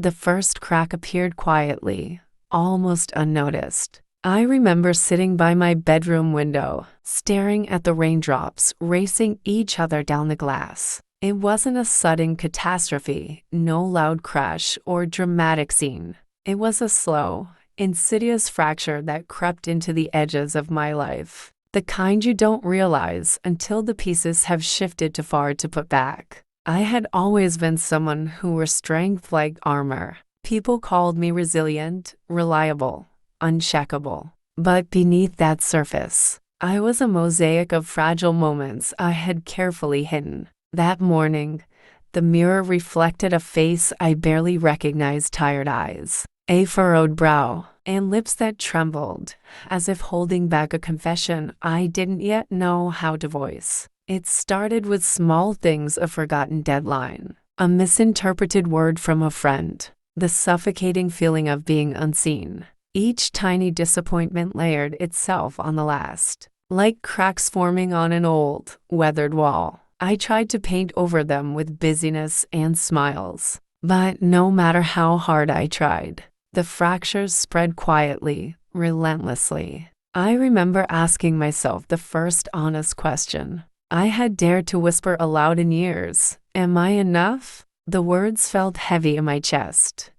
The first crack appeared quietly, almost unnoticed. I remember sitting by my bedroom window, staring at the raindrops racing each other down the glass. It wasn't a sudden catastrophe, no loud crash or dramatic scene. It was a slow, insidious fracture that crept into the edges of my life. The kind you don't realize until the pieces have shifted too far to put back. I had always been someone who wore strength like armor. People called me resilient, reliable, unshakable. But beneath that surface, I was a mosaic of fragile moments I had carefully hidden. That morning, the mirror reflected a face I barely recognized: tired eyes, a furrowed brow, and lips that trembled, as if holding back a confession I didn't yet know how to voice. It started with small things: a forgotten deadline, a misinterpreted word from a friend, the suffocating feeling of being unseen. Each tiny disappointment layered itself on the last, like cracks forming on an old, weathered wall. I tried to paint over them with busyness and smiles, but no matter how hard I tried, the fractures spread quietly, relentlessly. I remember asking myself the first honest question I had dared to whisper aloud in years: am I enough? The words felt heavy in my chest,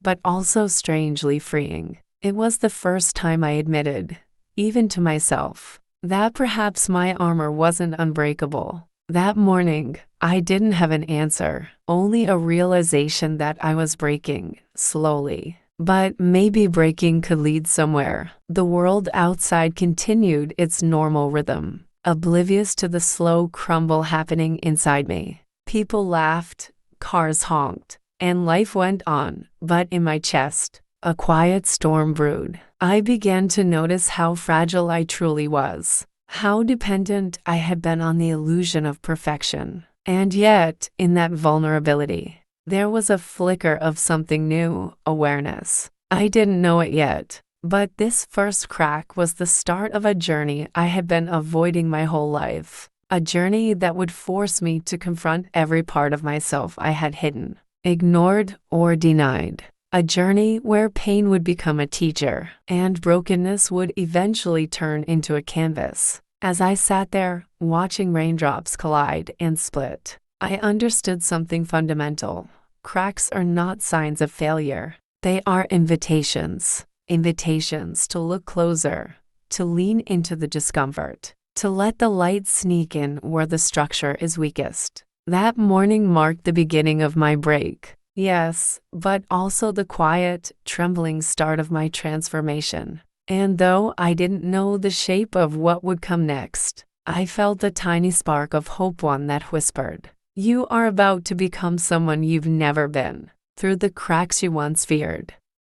but also strangely freeing. It was the first time I admitted, even to myself, that perhaps my armor wasn't unbreakable. That morning, I didn't have an answer, only a realization that I was breaking, slowly. But maybe breaking could lead somewhere. The world outside continued its normal rhythm, oblivious to the slow crumble happening inside me. People laughed, cars honked, and life went on, but in my chest, a quiet storm brewed. I began to notice how fragile I truly was, how dependent I had been on the illusion of perfection. And yet, in that vulnerability, there was a flicker of something new: awareness. I didn't know it yet, but this first crack was the start of a journey I had been avoiding my whole life. A journey that would force me to confront every part of myself I had hidden, ignored, or denied. A journey where pain would become a teacher, and brokenness would eventually turn into a canvas. As I sat there, watching raindrops collide and split, I understood something fundamental. Cracks are not signs of failure. They are invitations. Invitations to look closer, to lean into the discomfort, to let the light sneak in where the structure is weakest. That morning marked the beginning of my break. Yes, but also the quiet, trembling start of my transformation. And though I didn't know the shape of what would come next, I felt a tiny spark of hope, one that whispered, "You are about to become someone you've never been." Through the cracks you once feared,